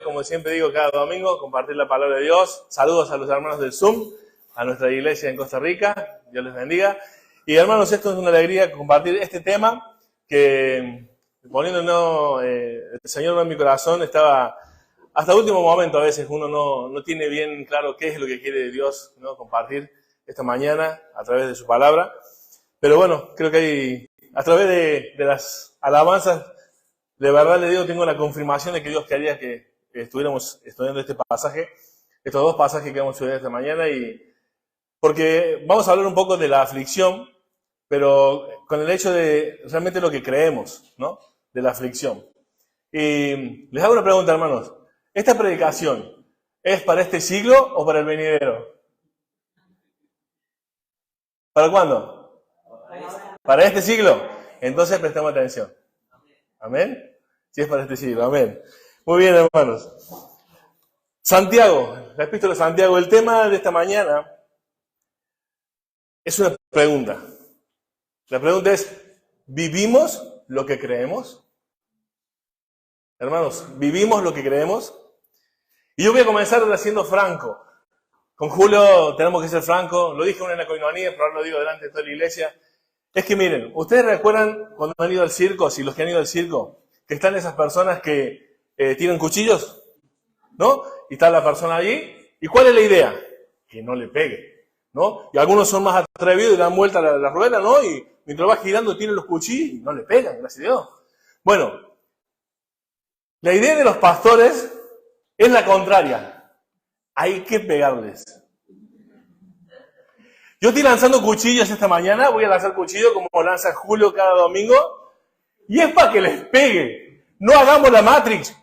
como siempre digo cada domingo, compartir la palabra de Dios. Saludos a los hermanos del Zoom, a nuestra iglesia en Costa Rica. Dios les bendiga. Y hermanos, esto es una alegría compartir este tema que, poniéndonos el Señor en mi corazón, estaba hasta el último momento. A veces uno no tiene bien claro qué es lo que quiere Dios, ¿no?, compartir esta mañana a través de su palabra. Pero bueno, creo que hay, a través de las alabanzas, de verdad le digo, tengo la confirmación de que Dios quería que estuviéramos estudiando este pasaje, estos dos pasajes que vamos a estudiar esta mañana, y porque vamos a hablar un poco de la aflicción, pero con el hecho de realmente lo que creemos, ¿no?, de la aflicción. Y les hago una pregunta, hermanos. ¿Esta predicación es para este siglo o para el venidero? ¿Para cuándo? ¿Para este siglo? Entonces prestemos atención. ¿Amén? Si es para este siglo, amén. Muy bien, hermanos. Santiago, la epístola de Santiago. El tema de esta mañana es una pregunta. La pregunta es, ¿vivimos lo que creemos? Hermanos, ¿vivimos lo que creemos? Y yo voy a comenzar siendo franco. Con Julio tenemos que ser francos. Lo dije en la coinonía, pero ahora lo digo delante de toda la iglesia. Es que miren, ¿ustedes recuerdan cuando han ido al circo, si los que han ido al circo, que están esas personas que tienen cuchillos, ¿no? Y está la persona allí. ¿Y cuál es la idea? Que no le pegue, ¿no? Y algunos son más atrevidos y dan vuelta la rueda, ¿no? Y mientras va girando tienen los cuchillos y no le pegan, gracias a Dios. Bueno, la idea de los pastores es la contraria. Hay que pegarles. Yo estoy lanzando cuchillos esta mañana, voy a lanzar cuchillos como lanza Julio cada domingo, y es para que les pegue. No hagamos la Matrix.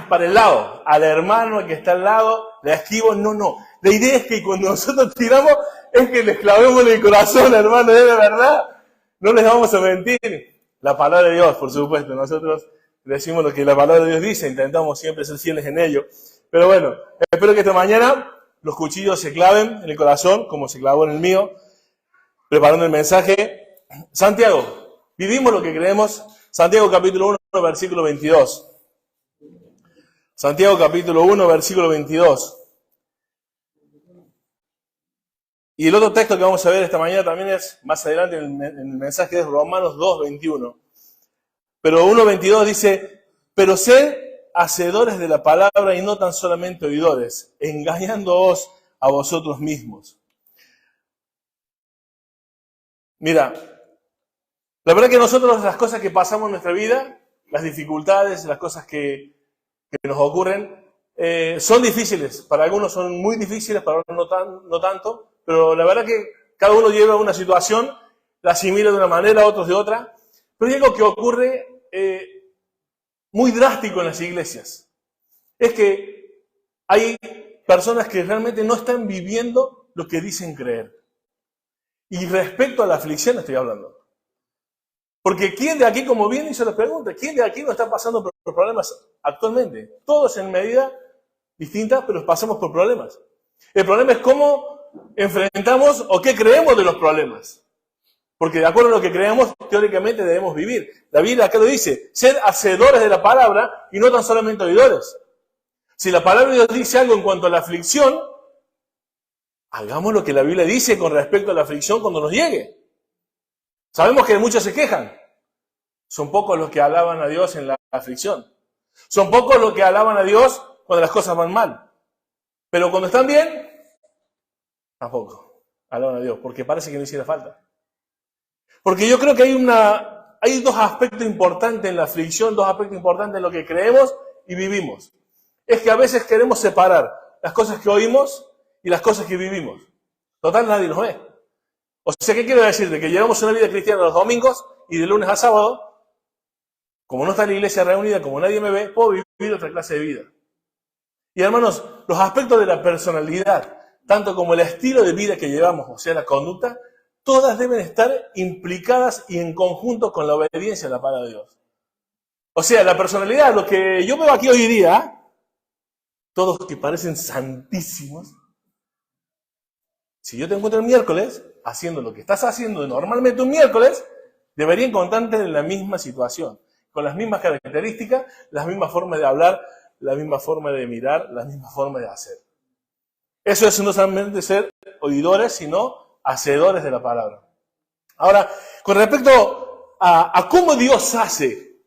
Para el lado, al hermano que está al lado, le esquivo, no. La idea es que cuando nosotros tiramos, es que les clavemos en el corazón, hermano, es de verdad. No les vamos a mentir. La palabra de Dios, por supuesto, nosotros decimos lo que la palabra de Dios dice, intentamos siempre ser fieles en ello. Pero bueno, espero que esta mañana los cuchillos se claven en el corazón, como se clavó en el mío, preparando el mensaje. Santiago, ¿vivimos lo que creemos? Santiago capítulo 1, versículo 22. Santiago capítulo 1, versículo 22. Y el otro texto que vamos a ver esta mañana también es, más adelante en el mensaje, es Romanos 2, 21. Pero 1, 22 dice, pero sed hacedores de la palabra y no tan solamente oidores, engañándoos a vosotros mismos. Mira, la verdad que nosotros las cosas que pasamos en nuestra vida, las dificultades, las cosas que nos ocurren, son difíciles. Para algunos son muy difíciles, para otros no tanto, pero la verdad que cada uno lleva una situación, la asimila de una manera, otros de otra. Pero hay algo que ocurre muy drástico en las iglesias. Es que hay personas que realmente no están viviendo lo que dicen creer. Y respecto a la aflicción estoy hablando. Porque ¿quién de aquí, como bien hizo la pregunta, quién de aquí no está pasando por problemas actualmente? Todos en medida distinta, pero pasamos por problemas. El problema es cómo enfrentamos o qué creemos de los problemas. Porque de acuerdo a lo que creemos, teóricamente debemos vivir. La Biblia acá lo dice, ser hacedores de la palabra y no tan solamente oidores. Si la palabra de Dios dice algo en cuanto a la aflicción, hagamos lo que la Biblia dice con respecto a la aflicción cuando nos llegue. Sabemos que muchos se quejan. Son pocos los que alaban a Dios en la aflicción. Son pocos los que alaban a Dios cuando las cosas van mal. Pero cuando están bien, tampoco alaban a Dios, porque parece que no hiciera falta. Porque yo creo que hay dos aspectos importantes en la aflicción, dos aspectos importantes en lo que creemos y vivimos. Es que a veces queremos separar las cosas que oímos y las cosas que vivimos. Total, nadie nos ve. O sea, ¿qué quiero decir? De que llevamos una vida cristiana los domingos y de lunes a sábado, como no está la iglesia reunida, como nadie me ve, puedo vivir otra clase de vida. Y hermanos, los aspectos de la personalidad, tanto como el estilo de vida que llevamos, o sea, la conducta, todas deben estar implicadas y en conjunto con la obediencia a la palabra de Dios. O sea, la personalidad, lo que yo veo aquí hoy día, todos que parecen santísimos, si yo te encuentro el miércoles haciendo lo que estás haciendo normalmente un miércoles, debería encontrarte en la misma situación. con las mismas características, las mismas formas de hablar, la misma forma de mirar, la misma forma de hacer. Eso es no solamente ser oidores, sino hacedores de la palabra. Ahora, con respecto a cómo Dios hace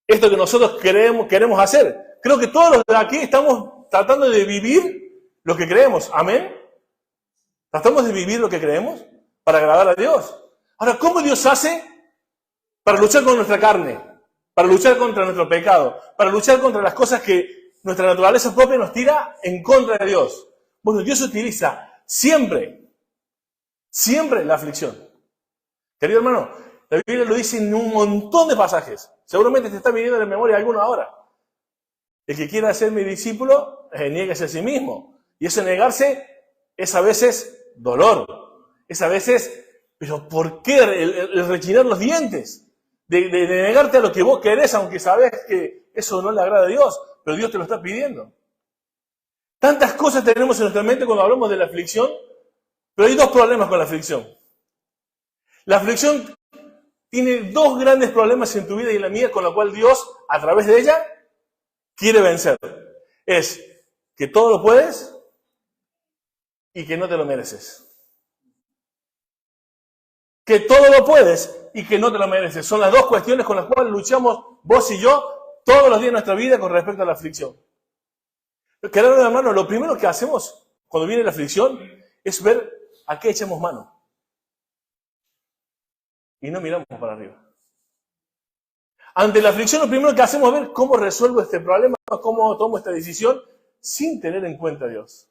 esto que nosotros queremos hacer, creo que todos los de aquí estamos tratando de vivir lo que creemos. ¿Amén? ¿Tratamos de vivir lo que creemos para agradar a Dios? Ahora, ¿cómo Dios hace para luchar con nuestra carne? Para luchar contra nuestro pecado, para luchar contra las cosas que nuestra naturaleza propia nos tira en contra de Dios. Bueno, Dios utiliza siempre la aflicción. Querido hermano, la Biblia lo dice en un montón de pasajes. Seguramente te está viniendo de memoria alguno ahora. El que quiera ser mi discípulo, niéguese a sí mismo. Y eso negarse es a veces dolor. Es a veces, pero ¿por qué el rechinar los dientes? De negarte a lo que vos querés, aunque sabés que eso no le agrada a Dios, pero Dios te lo está pidiendo. Tantas cosas tenemos en nuestra mente cuando hablamos de la aflicción, pero hay dos problemas con la aflicción. La aflicción tiene dos grandes problemas en tu vida y en la mía, con la cual Dios, a través de ella, quiere vencer. Es que todo lo puedes y que no te lo mereces. Que todo lo puedes y que no te lo mereces. Son las dos cuestiones con las cuales luchamos vos y yo todos los días de nuestra vida con respecto a la aflicción. Queridos hermanos, lo primero que hacemos cuando viene la aflicción es ver a qué echamos mano. Y no miramos para arriba. Ante la aflicción, lo primero que hacemos es ver cómo resuelvo este problema, cómo tomo esta decisión, sin tener en cuenta a Dios.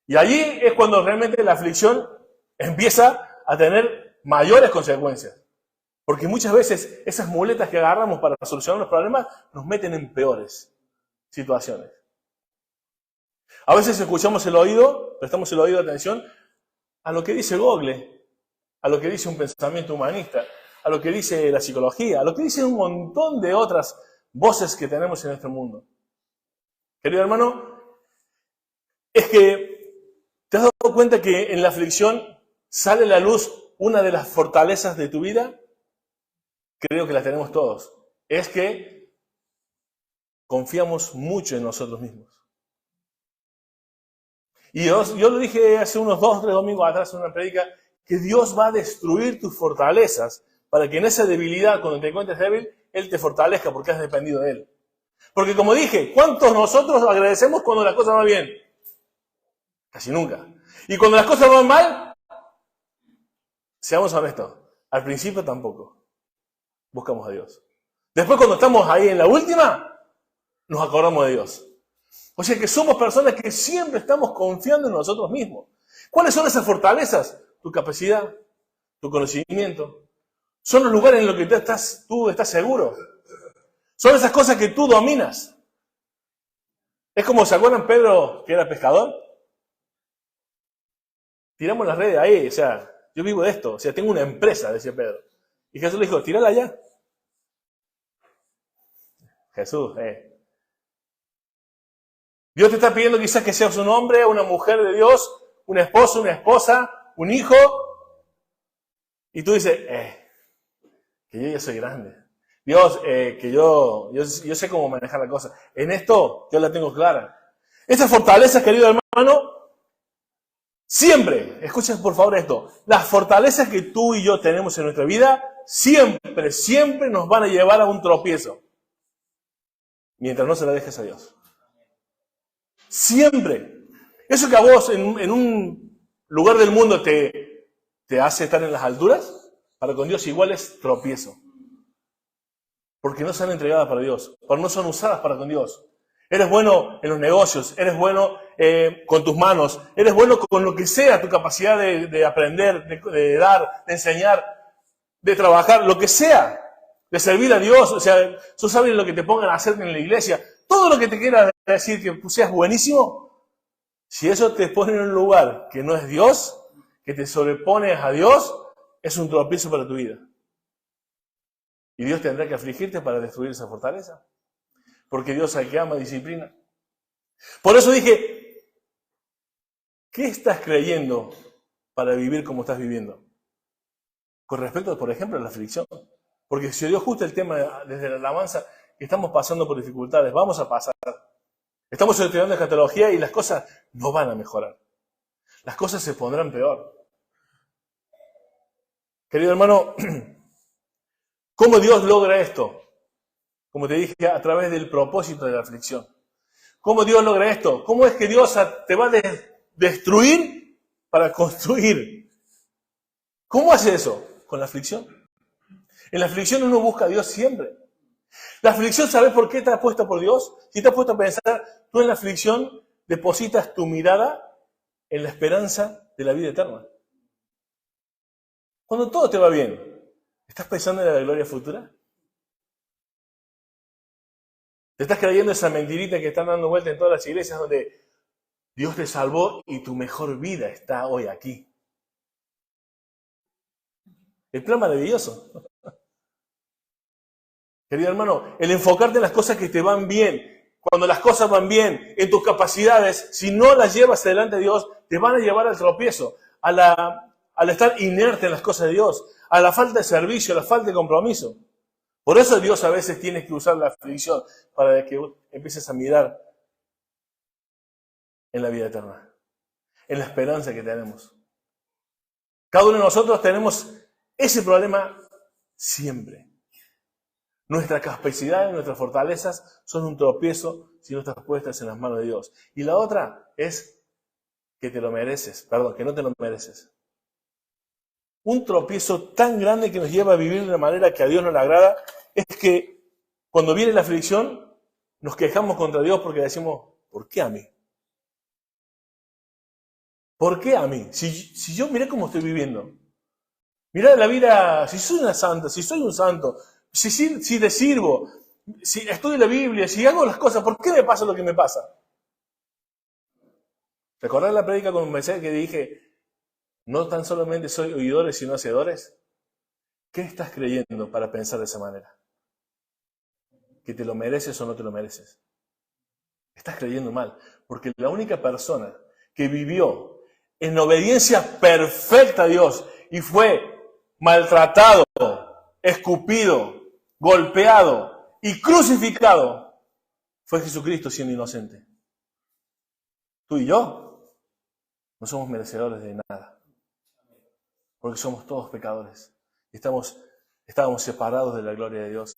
Y allí es cuando realmente la aflicción empieza a tener mayores consecuencias. Porque muchas veces esas muletas que agarramos para solucionar los problemas nos meten en peores situaciones. A veces escuchamos el oído, prestamos el oído de atención a lo que dice Google, a lo que dice un pensamiento humanista, a lo que dice la psicología, a lo que dicen un montón de otras voces que tenemos en este mundo. Querido hermano, es que te has dado cuenta que en la aflicción sale a la luz una de las fortalezas de tu vida. Creo que la tenemos todos. Es que confiamos mucho en nosotros mismos. Y yo lo dije hace unos 2 o 3 domingos atrás en una predica, que Dios va a destruir tus fortalezas para que en esa debilidad, cuando te encuentres débil, Él te fortalezca porque has dependido de Él. Porque como dije, ¿cuántos nosotros agradecemos cuando las cosas van bien? Casi nunca. Y cuando las cosas van mal, seamos honestos, al principio tampoco. Buscamos a Dios. Después cuando estamos ahí en la última, nos acordamos de Dios. O sea que somos personas que siempre estamos confiando en nosotros mismos. ¿Cuáles son esas fortalezas? Tu capacidad, tu conocimiento. Son los lugares en los que tú estás seguro. Son esas cosas que tú dominas. Es como, ¿se acuerdan Pedro que era pescador? Tiramos las redes ahí, o sea, yo vivo de esto, o sea, tengo una empresa, decía Pedro. Y Jesús le dijo, tírala allá. Jesús, Dios te está pidiendo quizás que seas un hombre, una mujer de Dios, un esposo, una esposa, un hijo. Y tú dices, que yo ya soy grande. Dios, que yo sé cómo manejar la cosa. En esto yo la tengo clara. Esas fortalezas, querido hermano, siempre, escuchen por favor esto, las fortalezas que tú y yo tenemos en nuestra vida, siempre nos van a llevar a un tropiezo. Mientras no se la dejes a Dios. Siempre. Eso que a vos en un lugar del mundo te hace estar en las alturas, para con Dios igual es tropiezo. Porque no son entregadas para Dios, porque no son usadas para con Dios. Eres bueno en los negocios, eres bueno con tus manos, eres bueno con lo que sea, tu capacidad de aprender, de dar, de enseñar, de trabajar, lo que sea, de servir a Dios. O sea, tú sabes lo que te pongan a hacer en la iglesia, todo lo que te quiera decir que tú seas buenísimo, si eso te pone en un lugar que no es Dios, que te sobrepones a Dios, es un tropiezo para tu vida. Y Dios tendrá que afligirte para destruir esa fortaleza. Porque Dios al que ama disciplina. Por eso dije, ¿qué estás creyendo para vivir como estás viviendo? Con respecto, por ejemplo, a la aflicción. Porque se dio justo el tema desde la alabanza, que estamos pasando por dificultades, vamos a pasar. Estamos estudiando escatología y las cosas no van a mejorar. Las cosas se pondrán peor. Querido hermano, ¿cómo Dios logra esto? Como te dije, a través del propósito de la aflicción. ¿Cómo Dios logra esto? ¿Cómo es que Dios te va a destruir para construir? ¿Cómo hace eso? Con la aflicción. En la aflicción uno busca a Dios siempre. La aflicción, ¿sabes por qué está puesta por Dios? Si te has puesto a pensar, tú en la aflicción depositas tu mirada en la esperanza de la vida eterna. Cuando todo te va bien, ¿estás pensando en la gloria futura? ¿Te estás creyendo esa mentirita que están dando vuelta en todas las iglesias donde Dios te salvó y tu mejor vida está hoy aquí? El plan maravilloso. Querido hermano, el enfocarte en las cosas que te van bien, cuando las cosas van bien, en tus capacidades, si no las llevas delante de Dios, te van a llevar al tropiezo, al estar inerte en las cosas de Dios, a la falta de servicio, a la falta de compromiso. Por eso Dios a veces tiene que usar la aflicción para que empieces a mirar en la vida eterna, en la esperanza que tenemos. Cada uno de nosotros tenemos ese problema siempre. Nuestras capacidades, nuestras fortalezas son un tropiezo si no estás puestas en las manos de Dios. Y la otra es que te lo mereces, que no te lo mereces. Un tropiezo tan grande que nos lleva a vivir de una manera que a Dios no le agrada es que cuando viene la aflicción nos quejamos contra Dios porque decimos, ¿por qué a mí? ¿Por qué a mí? Si yo miré cómo estoy viviendo. Mirá la vida, si soy una santa, si soy un santo, si te sirvo, si estudio la Biblia, si hago las cosas, ¿por qué me pasa lo que me pasa? ¿Recordás la prédica cuando empecé que dije, no tan solamente soy oidores sino hacedores? ¿Qué estás creyendo para pensar de esa manera? ¿Que te lo mereces o no te lo mereces? Estás creyendo mal, porque la única persona que vivió en obediencia perfecta a Dios y fue maltratado, escupido, golpeado y crucificado fue Jesucristo siendo inocente. Tú y yo no somos merecedores de nada, porque somos todos pecadores. Estábamos separados de la gloria de Dios.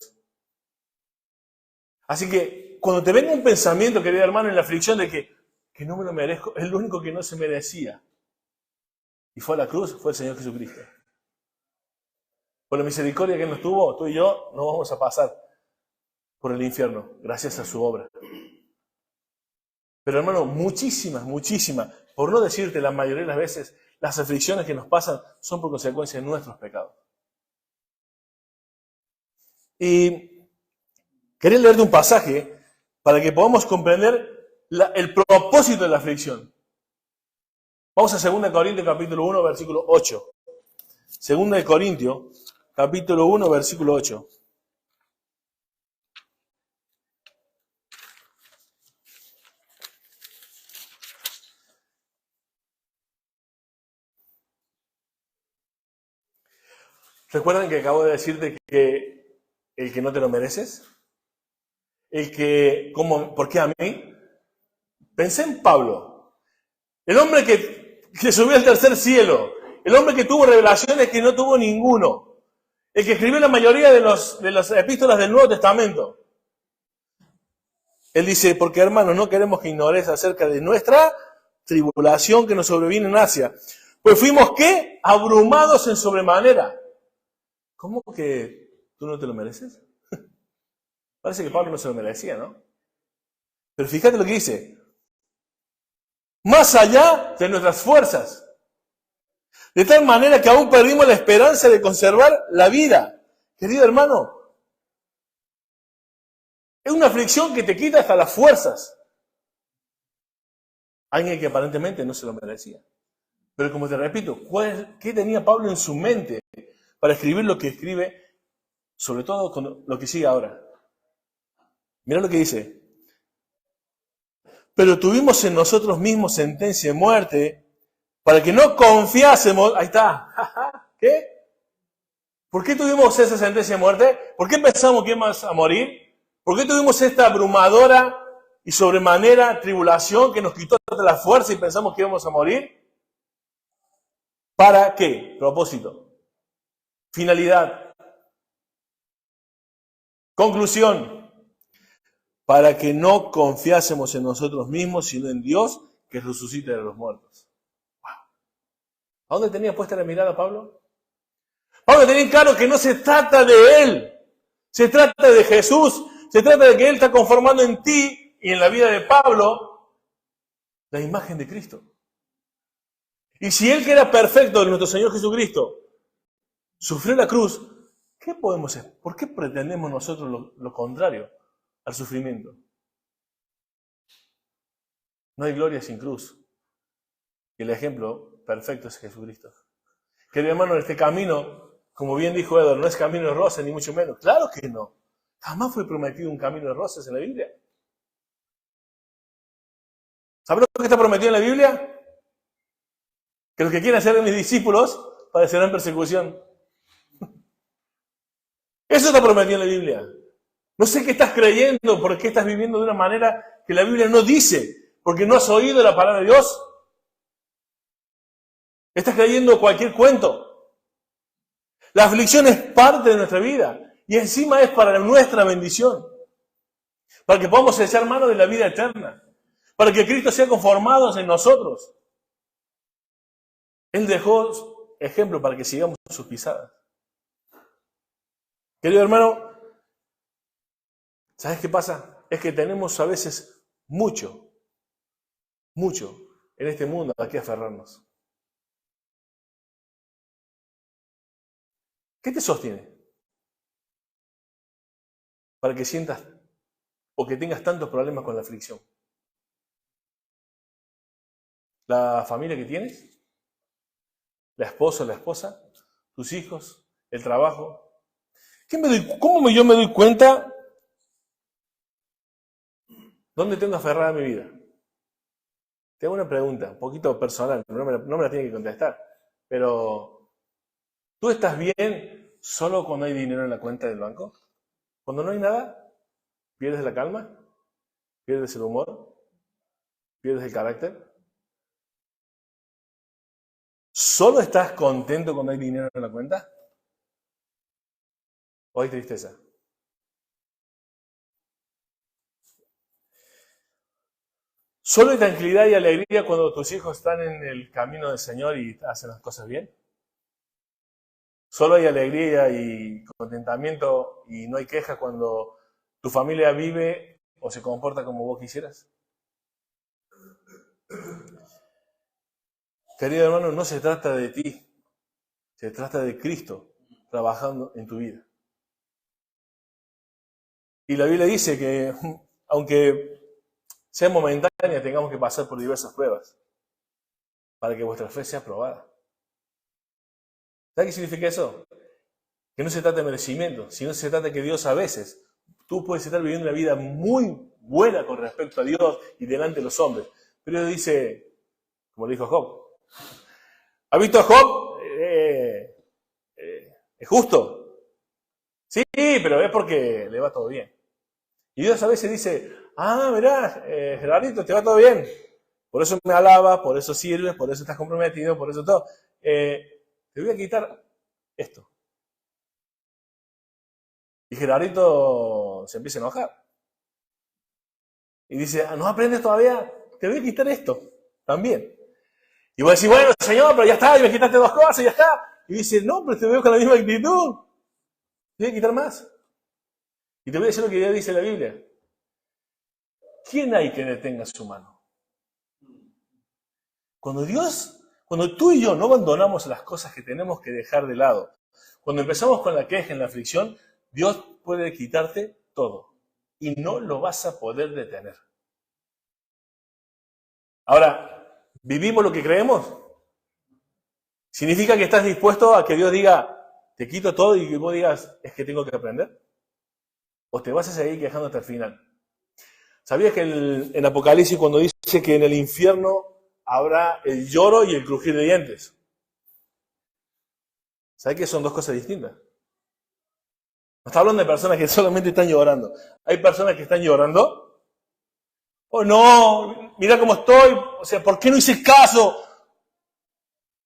Así que cuando te venga un pensamiento, querido hermano, en la aflicción de que no me lo merezco, el único que no se merecía y fue a la cruz, fue el Señor Jesucristo. Por la misericordia que nos tuvo, tú y yo no vamos a pasar por el infierno, gracias a su obra. Pero hermano, muchísimas, por no decirte la mayoría de las veces, las aflicciones que nos pasan son por consecuencia de nuestros pecados. Y quería leerte un pasaje para que podamos comprender el propósito de la aflicción. Vamos a 2 Corintios capítulo 1, versículo 8. 2 Corintios capítulo 1, versículo 8. ¿Recuerdan que acabo de decirte que el que no te lo mereces? ¿Por qué a mí? Pensé en Pablo, el hombre que subió al tercer cielo, el hombre que tuvo revelaciones que no tuvo ninguno, el que escribió la mayoría de las epístolas del Nuevo Testamento. Él dice, porque hermanos, no queremos que ignoréis acerca de nuestra tribulación que nos sobrevino en Asia. Pues fuimos, ¿qué? Abrumados en sobremanera. ¿Cómo que tú no te lo mereces? Parece que Pablo no se lo merecía, ¿no? Pero fíjate lo que dice. Más allá de nuestras fuerzas. De tal manera que aún perdimos la esperanza de conservar la vida. Querido hermano, es una aflicción que te quita hasta las fuerzas. Alguien que aparentemente no se lo merecía. Pero como te repito, ¿qué tenía Pablo en su mente para escribir lo que escribe, sobre todo con lo que sigue ahora? Mira lo que dice. Pero tuvimos en nosotros mismos sentencia de muerte para que no confiásemos. Ahí está. ¿Qué? ¿Por qué tuvimos esa sentencia de muerte? ¿Por qué pensamos que íbamos a morir? ¿Por qué tuvimos esta abrumadora y sobremanera tribulación que nos quitó toda la fuerza y pensamos que íbamos a morir? ¿Para qué? Propósito. Finalidad. Conclusión. Para que no confiásemos en nosotros mismos, sino en Dios que resucita de los muertos. Wow. ¿A dónde tenía puesta la mirada Pablo? Pablo tenía claro que no se trata de él, se trata de Jesús, se trata de que Él está conformando en ti y en la vida de Pablo la imagen de Cristo. Y si Él, que era perfecto, nuestro Señor Jesucristo, sufrió la cruz, ¿qué podemos hacer? ¿Por qué pretendemos nosotros lo contrario al sufrimiento? No hay gloria sin cruz. Y el ejemplo perfecto es Jesucristo. Querido hermano, en este camino, como bien dijo Edward, no es camino de rosas, ni mucho menos. Claro que no. Jamás fue prometido un camino de rosas en la Biblia. ¿Sabes lo que está prometido en la Biblia? Que los que quieran ser mis discípulos padecerán persecución. Eso está prometido en la Biblia. No sé qué estás creyendo, por qué estás viviendo de una manera que la Biblia no dice, porque no has oído la palabra de Dios. Estás creyendo cualquier cuento. La aflicción es parte de nuestra vida y encima es para nuestra bendición, para que podamos echar mano de la vida eterna, para que Cristo sea conformado en nosotros. Él dejó ejemplo para que sigamos sus pisadas. Querido hermano, ¿sabes qué pasa? Es que tenemos a veces mucho en este mundo a qué aferrarnos. ¿Qué te sostiene? Para que sientas o que tengas tantos problemas con la aflicción. ¿La familia que tienes? ¿La esposa o la esposa? ¿Tus hijos? ¿El trabajo? ¿Cómo yo me doy cuenta dónde tengo aferrada mi vida? Te hago una pregunta, un poquito personal, no me la tienes que contestar, pero ¿tú estás bien solo cuando hay dinero en la cuenta del banco? Cuando no hay nada, ¿pierdes la calma? ¿Pierdes el humor? ¿Pierdes el carácter? ¿Solo estás contento cuando hay dinero en la cuenta? ¿O hay tristeza? ¿Solo hay tranquilidad y alegría cuando tus hijos están en el camino del Señor y hacen las cosas bien? ¿Solo hay alegría y contentamiento y no hay queja cuando tu familia vive o se comporta como vos quisieras? Querido hermano, no se trata de ti, se trata de Cristo trabajando en tu vida. Y la Biblia dice que, aunque sea momentánea, tengamos que pasar por diversas pruebas para que vuestra fe sea probada. ¿Sabes qué significa eso? Que no se trata de merecimiento, sino se trata de que Dios a veces, tú puedes estar viviendo una vida muy buena con respecto a Dios y delante de los hombres. Pero Dios dice, como le dijo Job, ¿has visto a Job? ¿Es justo? Sí, pero es porque le va todo bien. Y Dios a veces dice, mirá, Gerardito, te va todo bien. Por eso me alabas, por eso sirves, por eso estás comprometido, por eso todo. Te voy a quitar esto. Y Gerardito se empieza a enojar. Y dice, ¿no aprendes todavía? Te voy a quitar esto también. Y vos decís, bueno, Señor, pero ya está, y me quitaste 2 cosas, y ya está. Y dice, no, pero te veo con la misma actitud. Te voy a quitar más. Y te voy a decir lo que Dios dice en la Biblia. ¿Quién hay que detenga su mano? Cuando tú y yo no abandonamos las cosas que tenemos que dejar de lado, cuando empezamos con la queja en la aflicción, Dios puede quitarte todo. Y no lo vas a poder detener. Ahora, ¿vivimos lo que creemos? ¿Significa que estás dispuesto a que Dios diga, te quito todo y que vos digas, es que tengo que aprender? ¿O te vas a seguir quejando hasta el final? ¿Sabías que en Apocalipsis cuando dice que en el infierno habrá el lloro y el crujir de dientes? ¿Sabes que son 2 cosas distintas? está hablando de personas que solamente están llorando. Hay personas que están llorando. Oh no, mira cómo estoy. O sea, ¿por qué no hice caso?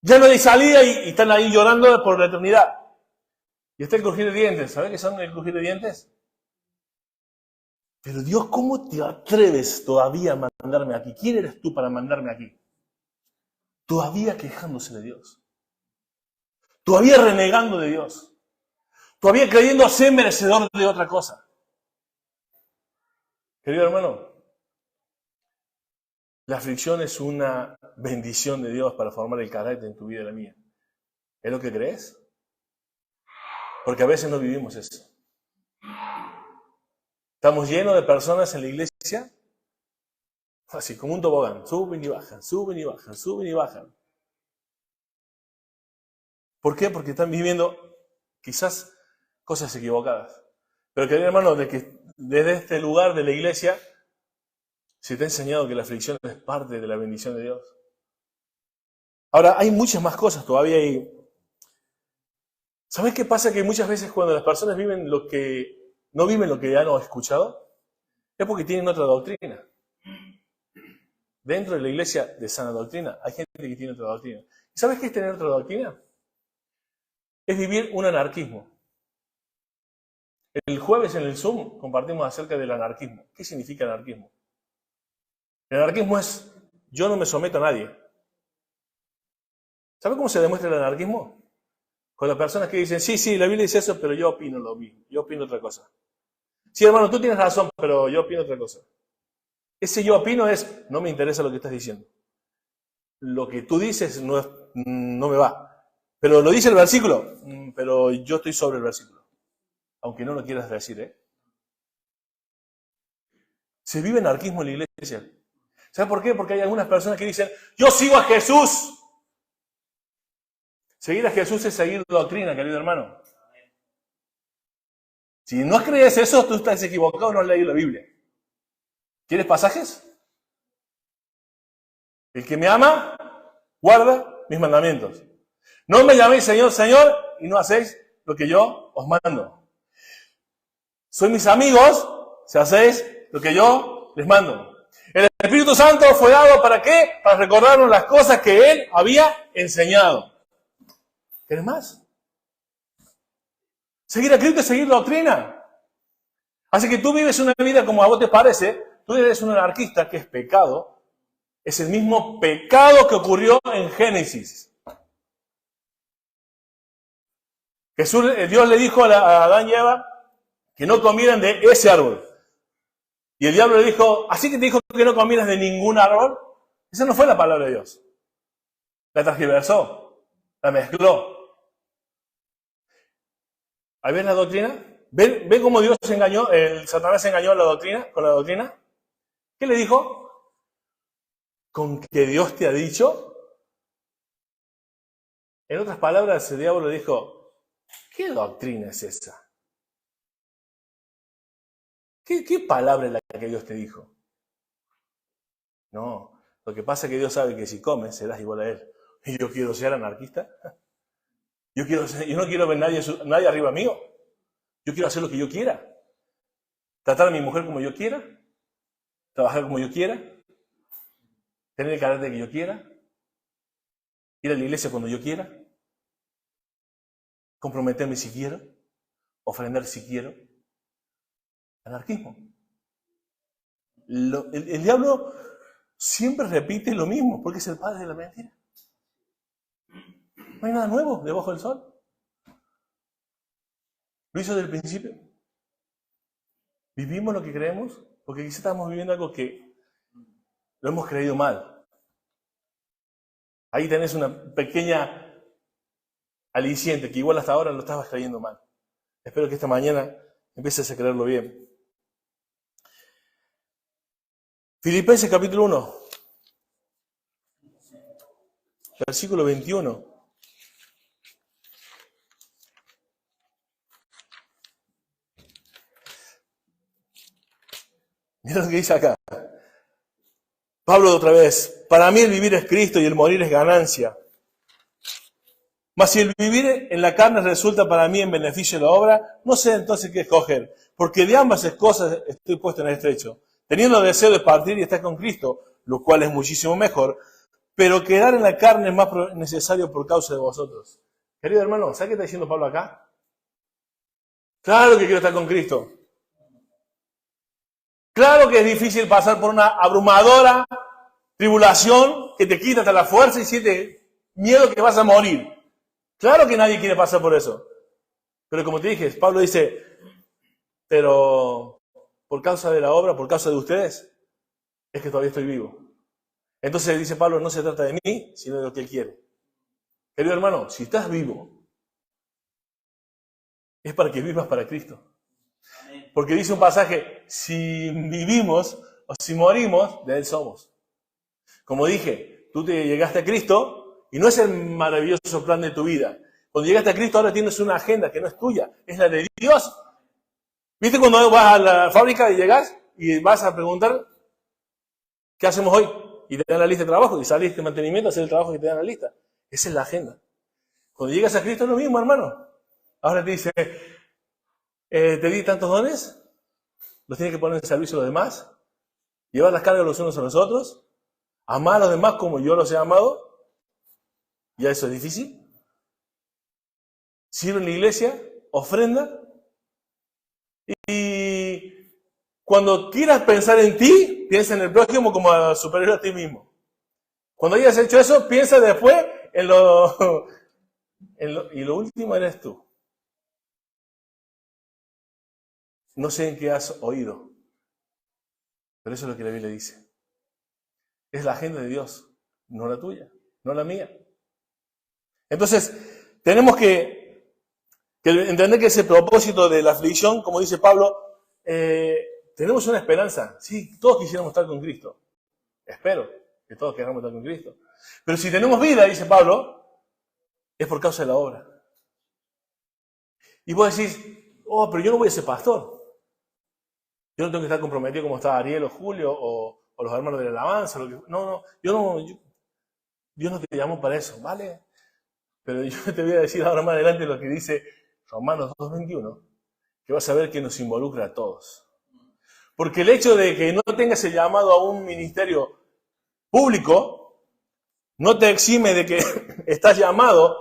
Ya no hay salida y están ahí llorando por la eternidad. Y está el crujir de dientes. ¿Sabes qué son el crujir de dientes? Pero Dios, ¿cómo te atreves todavía a mandarme aquí? ¿Quién eres tú para mandarme aquí? Todavía quejándose de Dios. Todavía renegando de Dios. Todavía creyendo ser merecedor de otra cosa. Querido hermano, la aflicción es una bendición de Dios para formar el carácter en tu vida y la mía. ¿Es lo que crees? Porque a veces no vivimos eso. Estamos llenos de personas en la iglesia, así como un tobogán, suben y bajan, suben y bajan, suben y bajan. ¿Por qué? Porque están viviendo quizás cosas equivocadas. Pero querido hermano, de que desde este lugar de la iglesia se te ha enseñado que la aflicción es parte de la bendición de Dios. Ahora, hay muchas más cosas todavía ahí. ¿Sabes qué pasa? Que muchas veces cuando las personas no viven lo que han escuchado, es porque tienen otra doctrina. Dentro de la iglesia de sana doctrina hay gente que tiene otra doctrina. ¿Y sabes qué es tener otra doctrina? Es vivir un anarquismo. El jueves en el Zoom compartimos acerca del anarquismo. ¿Qué significa anarquismo? El anarquismo es, yo no me someto a nadie. ¿Sabe cómo se demuestra el anarquismo? Con las personas que dicen, sí, la Biblia dice eso, pero yo opino lo mismo, yo opino otra cosa. Sí, hermano, tú tienes razón, pero yo opino otra cosa. Ese yo opino es, no me interesa lo que estás diciendo. Lo que tú dices no me va. Pero lo dice el versículo, pero yo estoy sobre el versículo. Aunque no lo quieras decir, ¿eh? Se vive anarquismo en la iglesia. ¿Sabes por qué? Porque hay algunas personas que dicen, yo sigo a Jesús. Seguir a Jesús es seguir la doctrina, querido hermano. Si no crees eso, tú estás equivocado, no has leído la Biblia. ¿Quieres pasajes? El que me ama, guarda mis mandamientos. No me llaméis Señor, Señor, y no hacéis lo que yo os mando. Sois mis amigos si hacéis lo que yo les mando. El Espíritu Santo fue dado ¿para qué? Para recordarnos las cosas que Él había enseñado. ¿Quieres más? Seguir a Cristo es seguir la doctrina. Así que tú vives una vida como a vos te parece, tú eres un anarquista, que es pecado. Es el mismo pecado que ocurrió en Génesis. Dios le dijo a Adán y Eva que no comieran de ese árbol. Y el diablo le dijo, ¿así que te dijo que no comieras de ningún árbol? Esa no fue la palabra de Dios. La transgiversó, la mezcló. ¿Ahí ven la doctrina? ¿Ven cómo Dios se engañó? Satanás se engañó con la doctrina. ¿Qué le dijo? ¿Con que Dios te ha dicho? En otras palabras, el diablo le dijo, ¿qué doctrina es esa? ¿Qué palabra es la que Dios te dijo? No, lo que pasa es que Dios sabe que si comes serás igual a Él. ¿Y yo quiero ser anarquista? Yo no quiero ver nadie arriba mío. Yo quiero hacer lo que yo quiera. Tratar a mi mujer como yo quiera. Trabajar como yo quiera. Tener el carácter que yo quiera. Ir a la iglesia cuando yo quiera. Comprometerme si quiero. Ofrendar si quiero. Anarquismo. El diablo siempre repite lo mismo porque es el padre de la mentira. No hay nada nuevo debajo del sol. Lo hizo desde el principio. ¿Vivimos lo que creemos? Porque quizás estamos viviendo algo que lo hemos creído mal. Ahí tenés una pequeña aliciente que igual hasta ahora lo estabas creyendo mal. Espero que esta mañana empieces a creerlo bien. Filipenses capítulo 1, versículo 21. Mira lo que dice acá. Pablo otra vez, para mí el vivir es Cristo y el morir es ganancia. Mas si el vivir en la carne resulta para mí en beneficio de la obra, no sé entonces qué escoger, porque de ambas cosas estoy puesto en estrecho, teniendo deseo de partir y estar con Cristo, lo cual es muchísimo mejor, pero quedar en la carne es más necesario por causa de vosotros. Querido hermano, ¿sabes qué está diciendo Pablo acá? Claro que quiero estar con Cristo. Claro que es difícil pasar por una abrumadora tribulación que te quita hasta la fuerza y sientes miedo que vas a morir. Claro que nadie quiere pasar por eso. Pero como te dije, Pablo dice, pero por causa de la obra, por causa de ustedes, es que todavía estoy vivo. Entonces dice Pablo, no se trata de mí, sino de lo que él quiere. Querido hermano, si estás vivo, es para que vivas para Cristo. Porque dice un pasaje, si vivimos o si morimos, de Él somos. Como dije, tú te llegaste a Cristo y no es el maravilloso plan de tu vida. Cuando llegaste a Cristo ahora tienes una agenda que no es tuya, es la de Dios. ¿Viste cuando vas a la fábrica y llegas y vas a preguntar qué hacemos hoy? Y te dan la lista de trabajo y salís de mantenimiento a hacer el trabajo que te dan la lista. Esa es la agenda. Cuando llegas a Cristo es lo mismo, hermano. Ahora te dice, te di tantos dones, los tienes que poner en servicio a los demás, llevar las cargas los unos a los otros, amar a los demás como yo los he amado. ¿Ya eso es difícil? Sirve en la iglesia, ofrenda. Y cuando quieras pensar en ti, piensa en el prójimo como superior a ti mismo. Cuando hayas hecho eso, piensa después en y lo último eres tú. No sé en qué has oído, pero eso es lo que la Biblia dice. Es la agenda de Dios, no la tuya, no la mía. Entonces, tenemos que entender que ese propósito de la aflicción, como dice Pablo, tenemos una esperanza. Sí, todos quisiéramos estar con Cristo. Espero que todos queramos estar con Cristo. Pero si tenemos vida, dice Pablo, es por causa de la obra. Y vos decís, oh, pero yo no voy a ser pastor. Yo no tengo que estar comprometido como está Ariel o Julio o los hermanos de la alabanza. No, Dios no te llamó para eso, ¿vale? Pero yo te voy a decir ahora más adelante lo que dice Romanos 2:21, que vas a ver que nos involucra a todos. Porque el hecho de que no tengas el llamado a un ministerio público no te exime de que estás llamado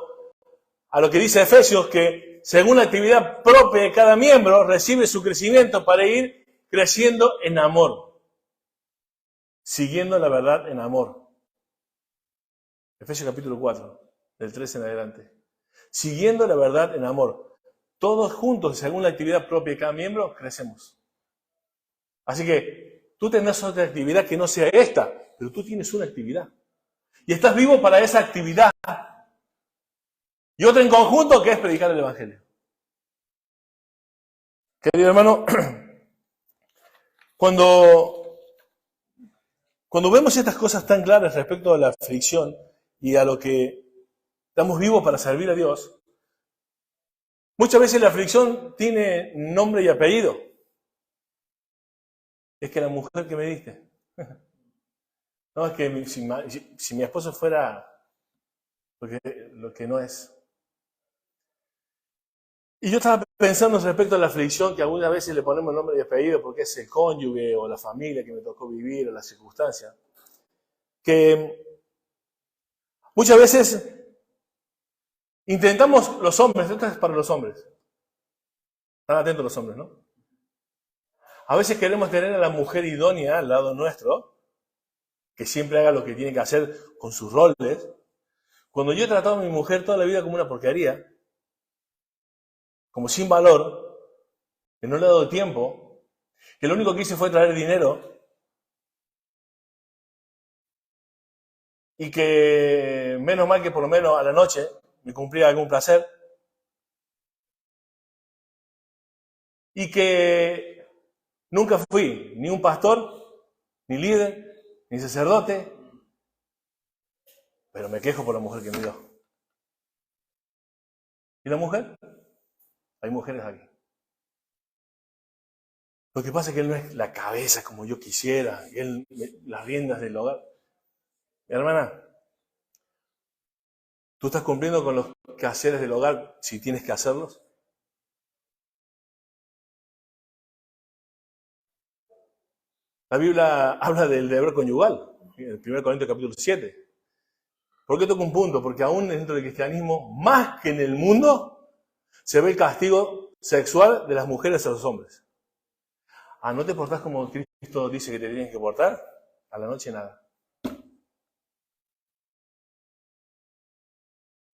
a lo que dice Efesios, que según la actividad propia de cada miembro recibe su crecimiento para ir creciendo en amor, siguiendo la verdad en amor. Efesios capítulo 4, del 13 en adelante. Siguiendo la verdad en amor. Todos juntos, según la actividad propia de cada miembro, crecemos. Así que tú tendrás otra actividad que no sea esta, pero tú tienes una actividad. Y estás vivo para esa actividad. Y otra en conjunto que es predicar el Evangelio. Querido hermano, cuando vemos estas cosas tan claras respecto a la aflicción y a lo que estamos vivos para servir a Dios, muchas veces la aflicción tiene nombre y apellido. Es que la mujer que me diste. No, es que si mi esposo fuera lo que no es. Y yo estaba pensando respecto a la aflicción, que algunas veces le ponemos nombre y apellido porque es el cónyuge o la familia que me tocó vivir o la circunstancia. Que muchas veces intentamos los hombres, esto es para los hombres. Están atentos los hombres, ¿no? A veces queremos tener a la mujer idónea al lado nuestro, que siempre haga lo que tiene que hacer con sus roles. Cuando yo he tratado a mi mujer toda la vida como una porquería, como sin valor, que no le he dado tiempo, que lo único que hice fue traer dinero, y que menos mal que por lo menos a la noche me cumplía algún placer, y que nunca fui ni un pastor, ni líder, ni sacerdote, pero me quejo por la mujer que me dio. ¿Y la mujer? Hay mujeres aquí. Lo que pasa es que él no es la cabeza como yo quisiera, él las riendas del hogar. Mi hermana, tú estás cumpliendo con lo quehaceres del hogar si tienes que hacerlos? La Biblia habla del deber conyugal, en el 1 Corintios capítulo 7. ¿Por qué toco un punto? Porque aún dentro del cristianismo, más que en el mundo, se ve el castigo sexual de las mujeres a los hombres. Ah, ¿no te portás como Cristo dice que te tienes que portar? A la noche nada.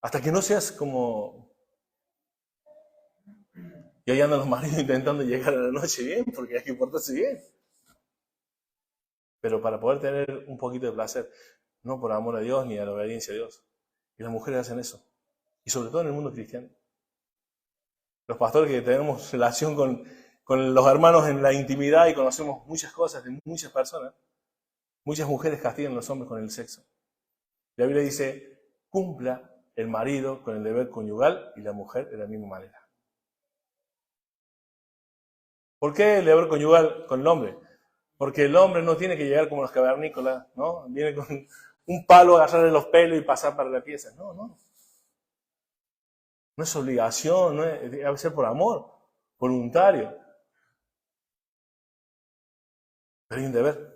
Hasta que no seas como... Y ahí andan los maridos intentando llegar a la noche bien, porque hay que portarse bien. Pero para poder tener un poquito de placer, no por amor a Dios ni a la obediencia a Dios. Y las mujeres hacen eso. Y sobre todo en el mundo cristiano. Los pastores que tenemos relación con los hermanos en la intimidad y conocemos muchas cosas de muchas personas, muchas mujeres castigan a los hombres con el sexo. La Biblia dice, cumpla el marido con el deber conyugal y la mujer de la misma manera. ¿Por qué el deber conyugal con el hombre? Porque el hombre no tiene que llegar como los cavernícolas, ¿no? Viene con un palo, agarrarle los pelos y pasar para la pieza. No, no. No es obligación, no es, debe ser por amor, voluntario. Pero hay un deber.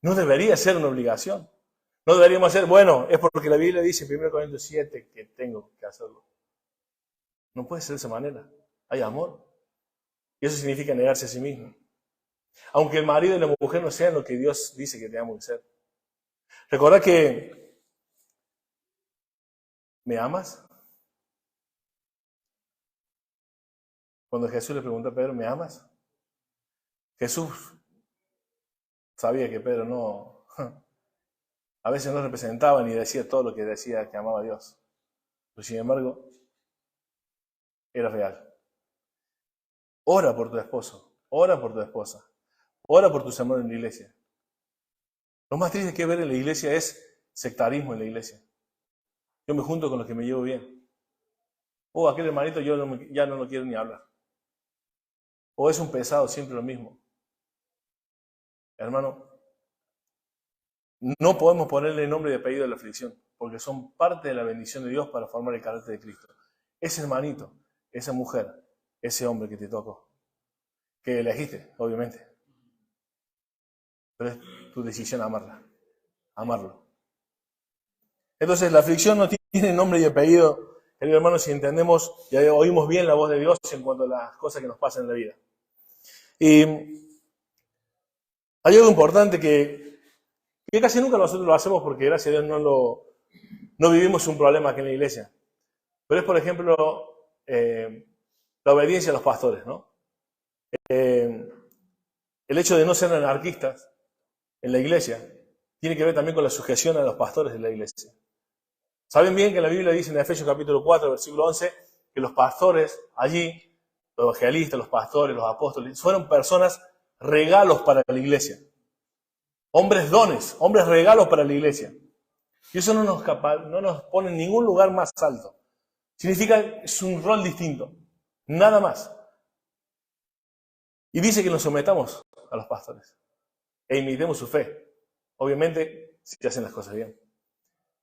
No debería ser una obligación. No deberíamos hacer, bueno, es porque la Biblia dice en 1 Corintios 7 que tengo que hacerlo. No puede ser de esa manera. Hay amor. Y eso significa negarse a sí mismo. Aunque el marido y la mujer no sean lo que Dios dice que tenemos que ser. Recordad que ¿me amas? Cuando Jesús le preguntó a Pedro, ¿me amas? Jesús sabía que Pedro no, a veces no representaba ni decía todo lo que decía que amaba a Dios. Pero sin embargo, era real. Ora por tu esposo, ora por tu esposa, ora por tus hermanos en la iglesia. Lo más triste que ver en la iglesia es sectarismo en la iglesia. Yo me junto con los que me llevo bien. O aquel hermanito yo ya no lo quiero ni hablar. O es un pesado, siempre lo mismo. Hermano, no podemos ponerle nombre y apellido a la aflicción, porque son parte de la bendición de Dios para formar el carácter de Cristo. Ese hermanito, esa mujer, ese hombre que te tocó, que elegiste, obviamente. Pero es tu decisión amarlo. Entonces la aflicción no tiene nombre y apellido, querido hermano, si entendemos y oímos bien la voz de Dios en cuanto a las cosas que nos pasan en la vida. Y hay algo importante que casi nunca nosotros lo hacemos porque gracias a Dios no vivimos un problema aquí en la iglesia. Pero es, por ejemplo, la obediencia a los pastores, ¿no? El hecho de no ser anarquistas en la iglesia tiene que ver también con la sujeción a los pastores de la iglesia. Saben bien que la Biblia dice en Efesios capítulo 4, versículo 11, que los pastores allí, los evangelistas, los pastores, los apóstoles, fueron personas regalos para la iglesia. Hombres dones, hombres regalos para la iglesia. Y eso no nos pone en ningún lugar más alto. Significa que es un rol distinto. Nada más. Y dice que nos sometamos a los pastores. E imitemos su fe. Obviamente, si hacen las cosas bien.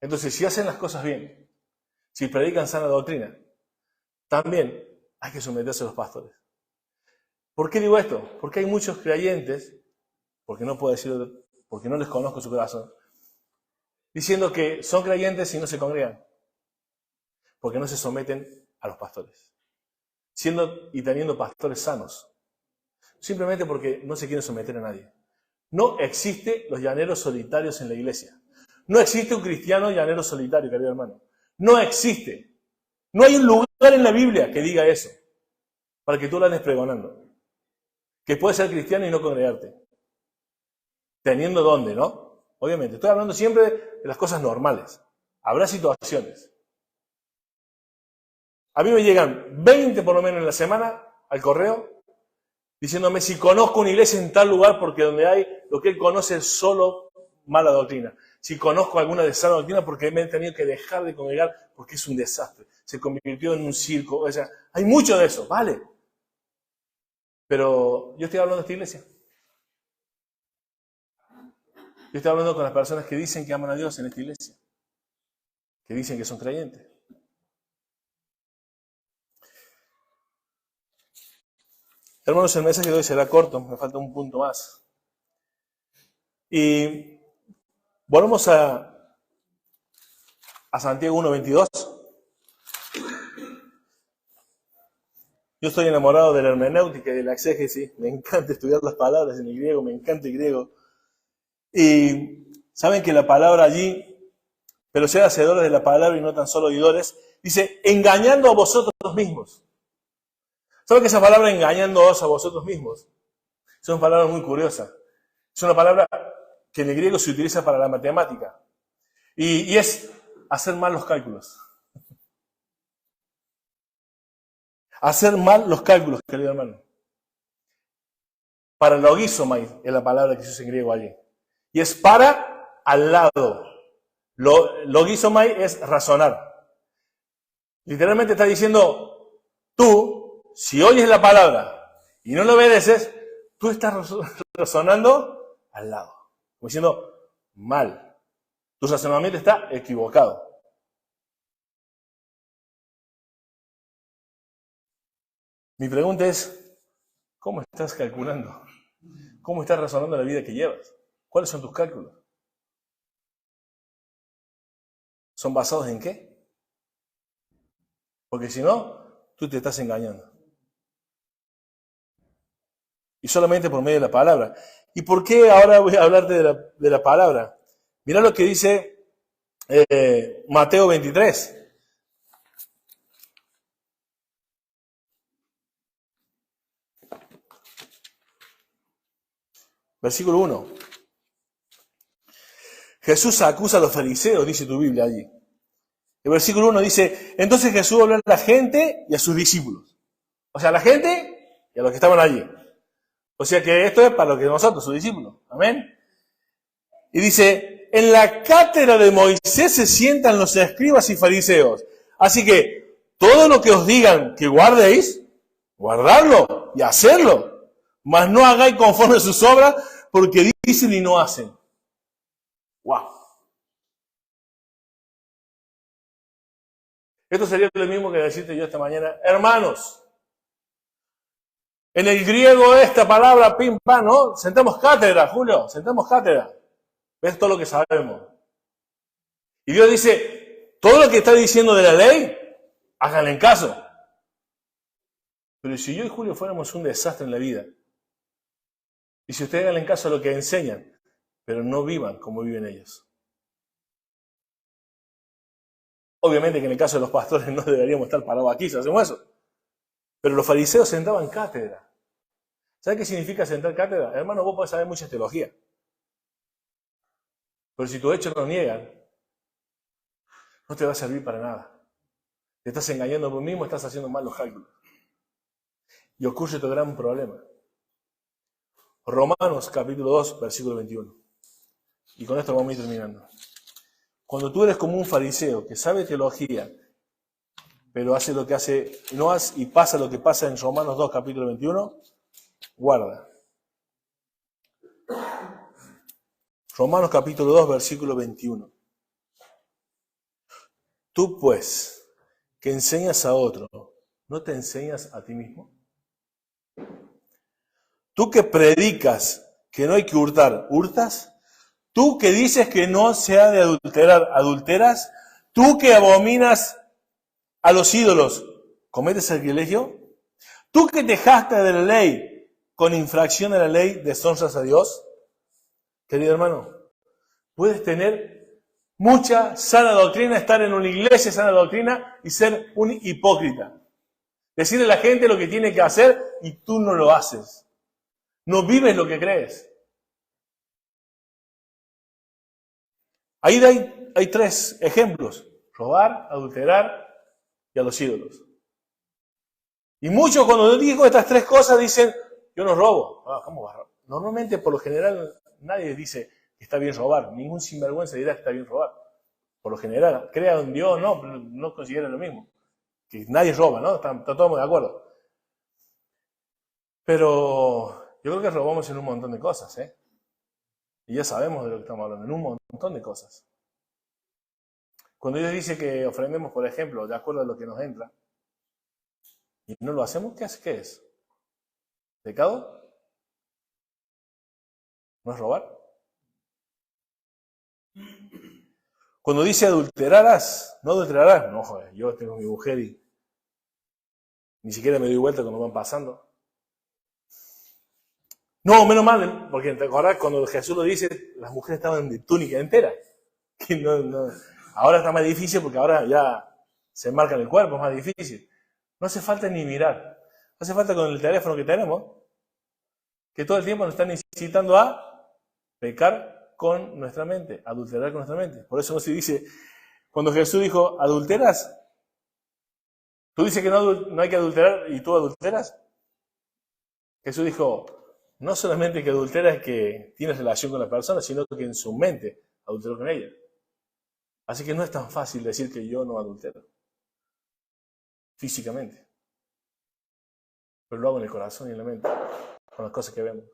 Entonces, si hacen las cosas bien, si predican sana doctrina, también hay que someterse a los pastores. ¿Por qué digo esto? Porque hay muchos creyentes, porque no puedo decirlo, porque no les conozco su corazón, diciendo que son creyentes y no se congregan, porque no se someten a los pastores, siendo y teniendo pastores sanos, simplemente porque no se quieren someter a nadie. No existe los llaneros solitarios en la iglesia. No existe un cristiano llanero solitario, querido hermano. No existe. No hay un lugar en la Biblia que diga eso, para que tú lo andes pregonando. Que puedes ser cristiano y no congregarte. Teniendo dónde, ¿no? Obviamente, estoy hablando siempre de las cosas normales. Habrá situaciones. A mí me llegan 20 por lo menos en la semana al correo, diciéndome si conozco una iglesia en tal lugar, porque donde hay lo que él conoce es solo mala doctrina. Si conozco alguna de sana doctrina, porque me he tenido que dejar de congregar porque es un desastre. Se convirtió en un circo. O sea, hay mucho de eso, ¿vale? Pero yo estoy hablando de esta iglesia. Yo estoy hablando con las personas que dicen que aman a Dios en esta iglesia. Que dicen que son creyentes. Hermanos, el mensaje de hoy será corto, me falta un punto más. Y volvemos a Santiago 1:22. Yo estoy enamorado de la hermenéutica y de la exégesis. Me encanta estudiar las palabras en el griego, me encanta el griego. Y saben que la palabra allí, pero sean hacedores de la palabra y no tan solo oidores, dice, engañando a vosotros mismos. ¿Saben que esa palabra, engañándoos a vosotros mismos, es una palabra muy curiosa? Es una palabra que en el griego se utiliza para la matemática. Y es hacer mal los cálculos. Hacer mal los cálculos, querido hermano. Para logizomai es la palabra que se usa en griego allí. Y es para al lado. Logizomai es razonar. Literalmente está diciendo, tú, si oyes la palabra y no lo obedeces, tú estás razonando al lado. Como diciendo, mal. Tu razonamiento está equivocado. Mi pregunta es, ¿cómo estás calculando? ¿Cómo estás razonando la vida que llevas? ¿Cuáles son tus cálculos? ¿Son basados en qué? Porque si no, tú te estás engañando. Y solamente por medio de la palabra. ¿Y por qué ahora voy a hablarte de la palabra? Mirá lo que dice Mateo 23. Versículo 1. Jesús acusa a los fariseos, dice tu Biblia allí. El versículo 1 dice, entonces Jesús habló a la gente y a sus discípulos. O sea, a la gente y a los que estaban allí. O sea que esto es para los que nosotros, sus discípulos. Amén. Y dice, en la cátedra de Moisés se sientan los escribas y fariseos. Así que todo lo que os digan que guardéis, guardadlo y hacerlo. Mas no hagáis conforme a sus obras, porque dicen y no hacen. ¡Wow! Esto sería lo mismo que decirte yo esta mañana, hermanos, en el griego esta palabra, pim, pam, ¿no? Sentamos cátedra, Julio, sentamos cátedra. ¿Ves todo lo que sabemos? Y Dios dice, todo lo que está diciendo de la ley, háganle en caso. Pero si yo y Julio fuéramos un desastre en la vida, y si ustedes hagan en caso a lo que enseñan, pero no vivan como viven ellos. Obviamente que en el caso de los pastores no deberíamos estar parados aquí si hacemos eso. Pero los fariseos sentaban cátedra. ¿Sabes qué significa sentar cátedra? Hermano, vos podés saber mucha teología. Pero si tus hechos no niegan, no te va a servir para nada. Te estás engañando a vos mismo, estás haciendo mal los cálculos. Y ocurre otro gran problema. Romanos capítulo 2, versículo 21. Y con esto vamos a ir terminando. Cuando tú eres como un fariseo que sabe teología, pero hace lo que hace, no hace y pasa lo que pasa en Romanos 2, capítulo 21, guarda. Romanos capítulo 2, versículo 21. Tú pues, que enseñas a otro, ¿no te enseñas a ti mismo? Tú que predicas que no hay que hurtar, ¿hurtas? Tú que dices que no se ha de adulterar, ¿adulteras? Tú que abominas a los ídolos, ¿cometes sacrilegio? Tú que te jactas de la ley, con infracción de la ley, deshonras a Dios. Querido hermano, puedes tener mucha sana doctrina, estar en una iglesia sana doctrina y ser un hipócrita. Decirle a la gente lo que tiene que hacer y tú no lo haces. No vives lo que crees. Ahí hay tres ejemplos. Robar, adulterar y a los ídolos. Y muchos cuando digo estas tres cosas dicen, yo no robo. ¿Cómo va a robar? Normalmente, por lo general, nadie dice que está bien robar. Ningún sinvergüenza dirá que está bien robar. Por lo general, crea en Dios, no consideran lo mismo. Que nadie roba, ¿no? Está todos de acuerdo. Pero yo creo que robamos en un montón de cosas, ¿eh? Y ya sabemos de lo que estamos hablando, en un montón de cosas. Cuando Dios dice que ofrendemos, por ejemplo, de acuerdo a lo que nos entra, y no lo hacemos, ¿qué es? ¿Pecado? ¿No es robar? Cuando dice adulterarás, no adulterarás. No, joder, yo tengo mi mujer y ni siquiera me doy vuelta cuando van pasando. No, menos mal, porque te acordás cuando Jesús lo dice, las mujeres estaban de túnica entera. Que ahora está más difícil porque ahora ya se marca en el cuerpo, es más difícil. No hace falta ni mirar. No hace falta con el teléfono que tenemos, que todo el tiempo nos están incitando a pecar con nuestra mente, adulterar con nuestra mente. Por eso no se dice, cuando Jesús dijo, ¿adulteras? ¿Tú dices que no hay que adulterar y tú adulteras? Jesús dijo, no solamente que adultera es que tienes relación con la persona, sino que en su mente adulteró con ella. Así que no es tan fácil decir que yo no adultero físicamente, pero lo hago en el corazón y en la mente, con las cosas que vemos.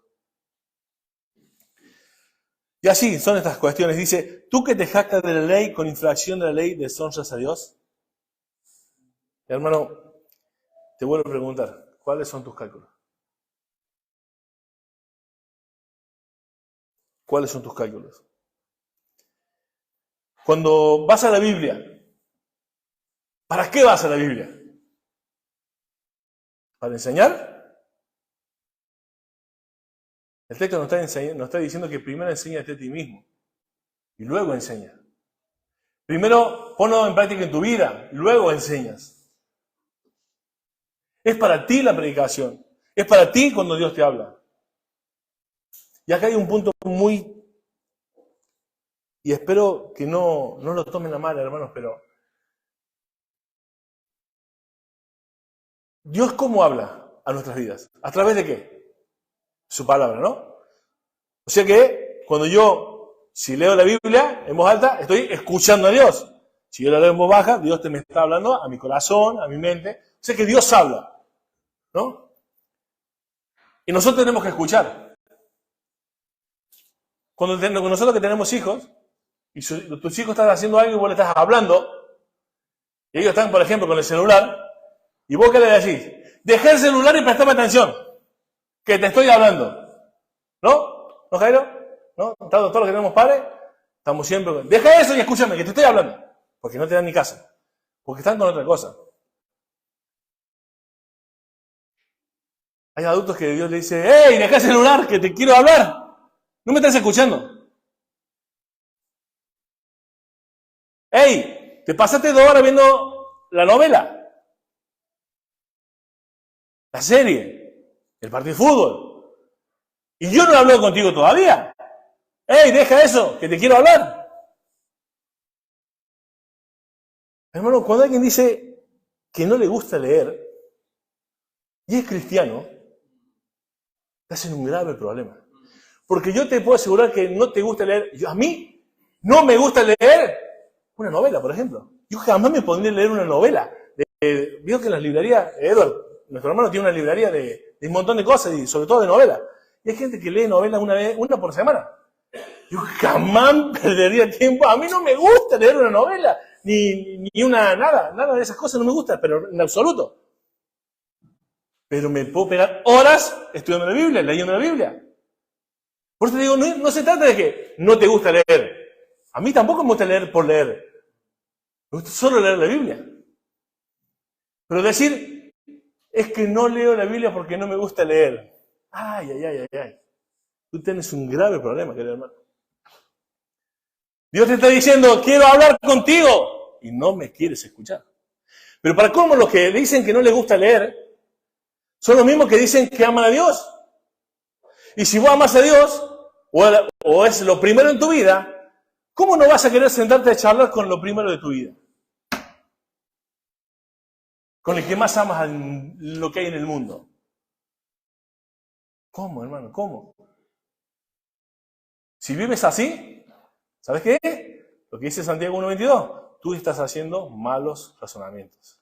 Y así son estas cuestiones. Dice, tú que te jactas de la ley, con infracción de la ley, deshonras a Dios. Hermano, te vuelvo a preguntar, ¿cuáles son tus cálculos? ¿Cuáles son tus cálculos? Cuando vas a la Biblia, ¿para qué vas a la Biblia? ¿Para enseñar? El texto nos está diciendo que primero enséñate a ti mismo y luego enseña. Primero ponlo en práctica en tu vida, luego enseñas. Es para ti la predicación, es para ti cuando Dios te habla. Y acá hay un punto y espero que no lo tomen a mal, hermanos, pero ¿Dios cómo habla a nuestras vidas? ¿A través de qué? Su palabra, ¿no? O sea que cuando si leo la Biblia en voz alta, estoy escuchando a Dios. Si yo la leo en voz baja, Dios me está hablando a mi corazón, a mi mente. O sea que Dios habla, ¿no? Y nosotros tenemos que escuchar. Cuando nosotros que tenemos hijos, y tus hijos están haciendo algo y vos le estás hablando, y ellos están, por ejemplo, con el celular, y vos qué le decís, dejá el celular y prestame atención, que te estoy hablando. ¿No? ¿No, Jairo? ¿No? Todos los que tenemos padres, estamos siempre con, deja eso y escúchame, que te estoy hablando. Porque no te dan ni caso. Porque están con otra cosa. Hay adultos que Dios le dice, ¡hey, deja el celular, que te quiero hablar! No me estás escuchando. ¡Hey! Te pasaste 2 horas viendo la novela, la serie, el partido de fútbol. Y yo no he hablado contigo todavía. ¡Hey, deja eso, que te quiero hablar! Hermano, cuando alguien dice que no le gusta leer y es cristiano, te hacen un grave problema. Porque yo te puedo asegurar que no te gusta leer. A mí no me gusta leer una novela, por ejemplo. Yo jamás me pondría a leer una novela. Veo que en las librerías, Edward, nuestro hermano tiene una librería de un montón de cosas y sobre todo de novelas. Y hay gente que lee novelas una por semana. Yo jamás perdería tiempo. A mí no me gusta leer una novela, ni nada de esas cosas no me gusta, pero en absoluto. Pero me puedo pegar horas estudiando la Biblia, leyendo la Biblia. Por eso te digo, no se trata de que no te gusta leer. A mí tampoco me gusta leer por leer. Me gusta solo leer la Biblia. Pero decir, es que no leo la Biblia porque no me gusta leer. Ay. Tú tienes un grave problema, querido hermano. Dios te está diciendo, quiero hablar contigo. Y no me quieres escuchar. Pero para cómo los que dicen que no les gusta leer, son los mismos que dicen que aman a Dios. Y si vos amas a Dios, o es lo primero en tu vida, ¿cómo no vas a querer sentarte a charlar con lo primero de tu vida? Con el que más amas lo que hay en el mundo. ¿Cómo, hermano? ¿Cómo? Si vives así, ¿sabes qué? Lo que dice Santiago 1:22, tú estás haciendo malos razonamientos.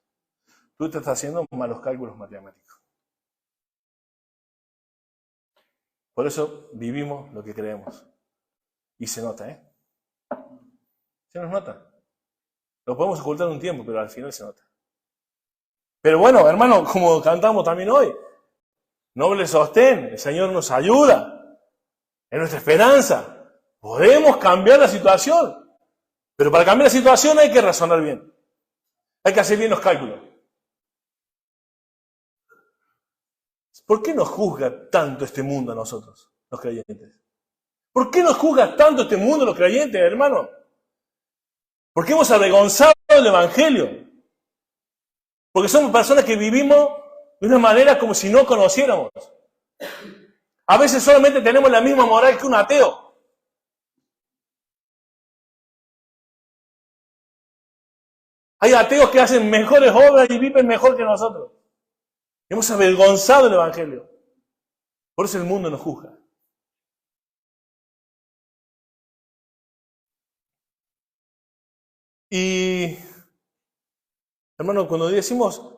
Tú estás haciendo malos cálculos matemáticos. Por eso vivimos lo que creemos. Y se nota, ¿eh? Se nos nota. Lo podemos ocultar un tiempo, pero al final se nota. Pero bueno, hermano, como cantamos también hoy, noble sostén, el Señor nos ayuda, es nuestra esperanza. Podemos cambiar la situación, pero para cambiar la situación hay que razonar bien, hay que hacer bien los cálculos. ¿Por qué nos juzga tanto este mundo a nosotros, los creyentes? ¿Por qué nos juzga tanto este mundo, los creyentes, hermano? Porque hemos avergonzado el Evangelio. Porque somos personas que vivimos de una manera como si no conociéramos. A veces solamente tenemos la misma moral que un ateo. Hay ateos que hacen mejores obras y viven mejor que nosotros. Hemos avergonzado el Evangelio. Por eso el mundo nos juzga. Y, hermano, cuando decimos,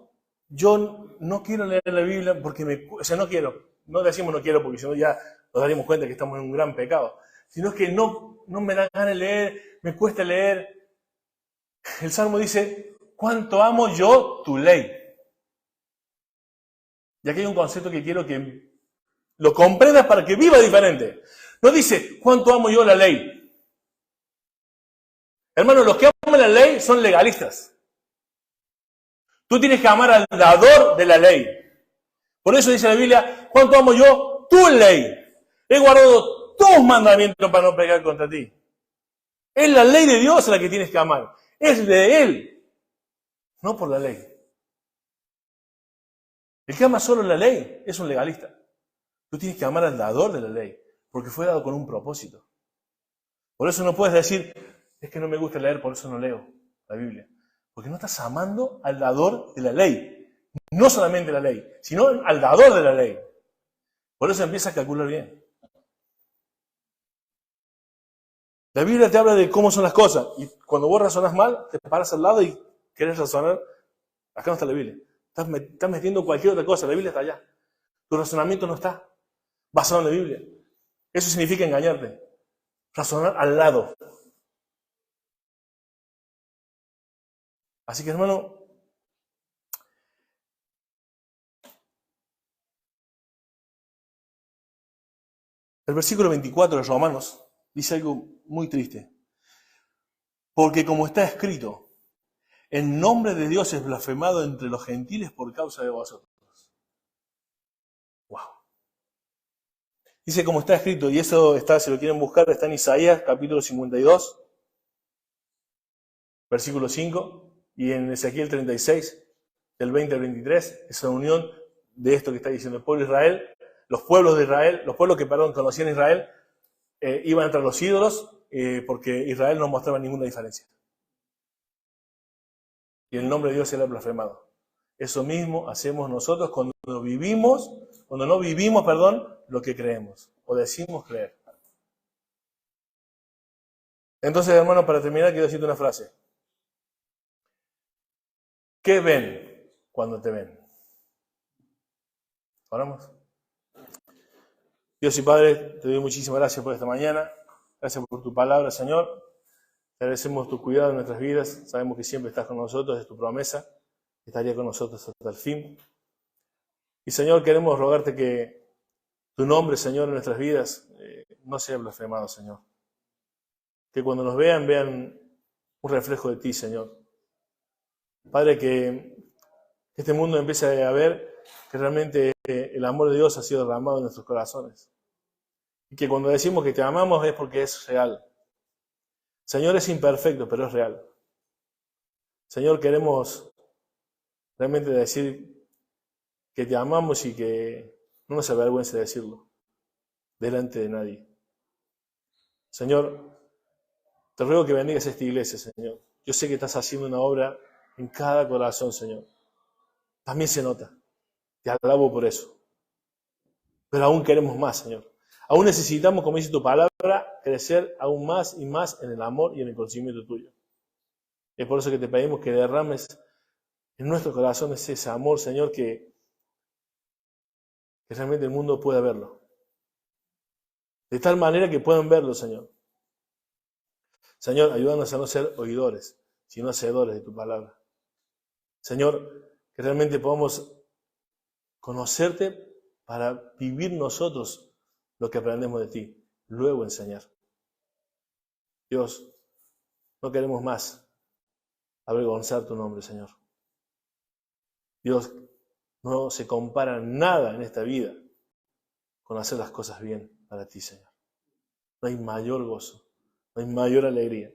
yo no quiero leer la Biblia porque no quiero, no decimos no quiero porque si no ya nos daríamos cuenta que estamos en un gran pecado, sino que no me da ganas de leer, me cuesta leer. El Salmo dice, ¿cuánto amo yo tu ley? Y aquí hay un concepto que quiero que lo comprendas para que viva diferente. No dice, ¿cuánto amo yo la ley? Hermano, los que aman la ley son legalistas. Tú tienes que amar al dador de la ley. Por eso dice la Biblia, ¿cuánto amo yo tu ley? He guardado tus mandamientos para no pecar contra ti. Es la ley de Dios la que tienes que amar. Es de Él, no por la ley. El que ama solo la ley es un legalista. Tú tienes que amar al dador de la ley, porque fue dado con un propósito. Por eso no puedes decir, es que no me gusta leer, por eso no leo la Biblia. Porque no estás amando al dador de la ley. No solamente la ley, sino al dador de la ley. Por eso empieza a calcular bien. La Biblia te habla de cómo son las cosas. Y cuando vos razonás mal, te paras al lado y querés razonar. Acá no está la Biblia. Estás metiendo cualquier otra cosa. La Biblia está allá. Tu razonamiento no está basado en la Biblia. Eso significa engañarte. Razonar al lado. Así que, hermano, el versículo 24 de Romanos dice algo muy triste. Porque como está escrito, el nombre de Dios es blasfemado entre los gentiles por causa de vosotros. Wow. Dice como está escrito, y eso está, si lo quieren buscar, está en Isaías capítulo 52, versículo 5. Y en Ezequiel 36, del 20 al 23, es una unión de esto que está diciendo el pueblo de Israel. Los pueblos de Israel, los pueblos que conocían a Israel, iban tras los ídolos porque Israel no mostraba ninguna diferencia. Y el nombre de Dios era blasfemado. Eso mismo hacemos nosotros cuando no vivimos lo que creemos o decimos creer. Entonces, hermano, para terminar, quiero decirte una frase. ¿Qué ven cuando te ven? ¿Oramos? Dios y Padre, te doy muchísimas gracias por esta mañana. Gracias por tu palabra, Señor. Te agradecemos tu cuidado en nuestras vidas. Sabemos que siempre estás con nosotros, es tu promesa. Estaría con nosotros hasta el fin. Y, Señor, queremos rogarte que tu nombre, Señor, en nuestras vidas no sea blasfemado, Señor. Que cuando nos vean un reflejo de ti, Señor. Padre, que este mundo empiece a ver que realmente el amor de Dios ha sido derramado en nuestros corazones. Y que cuando decimos que te amamos es porque es real. Señor, es imperfecto, pero es real. Señor, queremos realmente decir que te amamos y que no nos avergüence de decirlo delante de nadie. Señor, te ruego que bendigas esta iglesia, Señor. Yo sé que estás haciendo una obra en cada corazón, Señor. También se nota. Te alabo por eso. Pero aún queremos más, Señor. Aún necesitamos, como dice tu palabra, crecer aún más y más en el amor y en el conocimiento tuyo. Es por eso que te pedimos que derrames en nuestros corazones ese amor, Señor, que realmente el mundo pueda verlo. De tal manera que puedan verlo, Señor. Señor, ayúdanos a no ser oidores, sino hacedores de tu palabra. Señor, que realmente podamos conocerte para vivir nosotros lo que aprendemos de ti, luego enseñar. Dios, no queremos más avergonzar tu nombre, Señor. Dios, no se compara nada en esta vida con hacer las cosas bien para ti, Señor. No hay mayor gozo, no hay mayor alegría,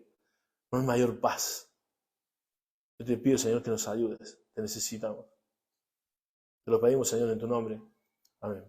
no hay mayor paz. Yo te pido, Señor, que nos ayudes, te necesitamos. Te lo pedimos, Señor, en tu nombre. Amén.